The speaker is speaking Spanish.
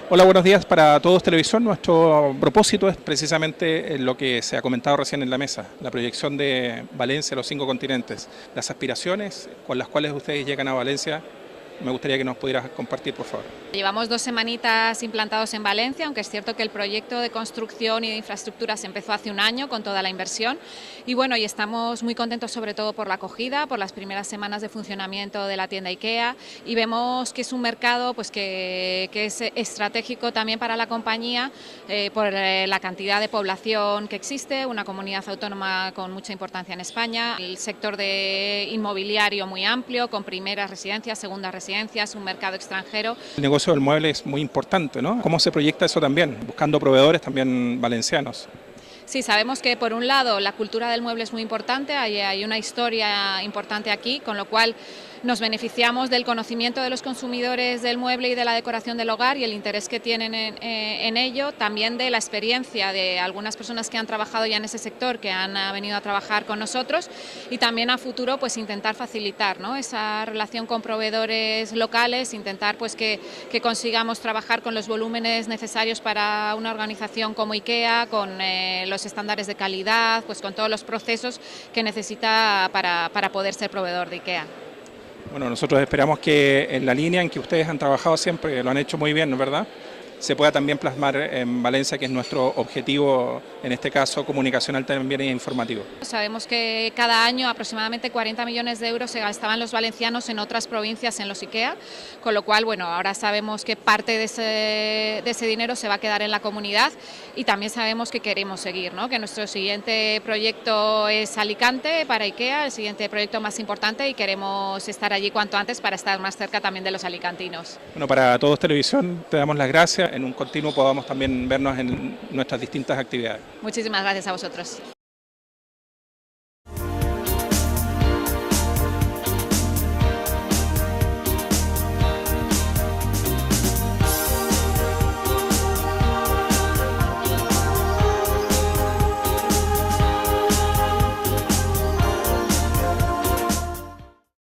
Hola, buenos días para todos Televisión. Nuestro propósito es precisamente lo que se ha comentado recién en la mesa, la proyección de Valencia a los 5 continentes, las aspiraciones con las cuales ustedes llegan a Valencia. Me gustaría que nos pudieras compartir, por favor. Llevamos 2 semanitas implantados en Valencia, aunque es cierto que el proyecto de construcción y de infraestructuras empezó hace un año con toda la inversión. Y bueno, y estamos muy contentos sobre todo por la acogida, por las primeras semanas de funcionamiento de la tienda IKEA, y vemos que es un mercado pues, que es estratégico también para la compañía por la cantidad de población que existe, una comunidad autónoma con mucha importancia en España, el sector de inmobiliario muy amplio, con primeras residencias, segundas residencias, un mercado extranjero. El negocio del mueble es muy importante, ¿no? ¿Cómo se proyecta eso también? Buscando proveedores también valencianos. Sí, sabemos que por un lado la cultura del mueble es muy importante, hay una historia importante aquí, con lo cual nos beneficiamos del conocimiento de los consumidores del mueble y de la decoración del hogar y el interés que tienen en ello, también de la experiencia de algunas personas que han trabajado ya en ese sector, que han venido a trabajar con nosotros, y también a futuro pues intentar facilitar, ¿no?, esa relación con proveedores locales, intentar pues que consigamos trabajar con los volúmenes necesarios para una organización como IKEA, con los estándares de calidad, pues con todos los procesos que necesita para poder ser proveedor de IKEA. Bueno, nosotros esperamos que en la línea en que ustedes han trabajado siempre, lo han hecho muy bien, ¿no es verdad?, se pueda también plasmar en Valencia, que es nuestro objetivo, en este caso comunicacional también e informativo. Sabemos que cada año aproximadamente 40 millones de euros se gastaban los valencianos en otras provincias en los IKEA, con lo cual, bueno, ahora sabemos que parte de ese dinero se va a quedar en la comunidad, y también sabemos que queremos seguir, ¿no?, que nuestro siguiente proyecto es Alicante para IKEA, el siguiente proyecto más importante, y queremos estar allí cuanto antes para estar más cerca también de los alicantinos. Bueno, para todos Televisión te damos las gracias. En un continuo podamos también vernos en nuestras distintas actividades. Muchísimas gracias a vosotros.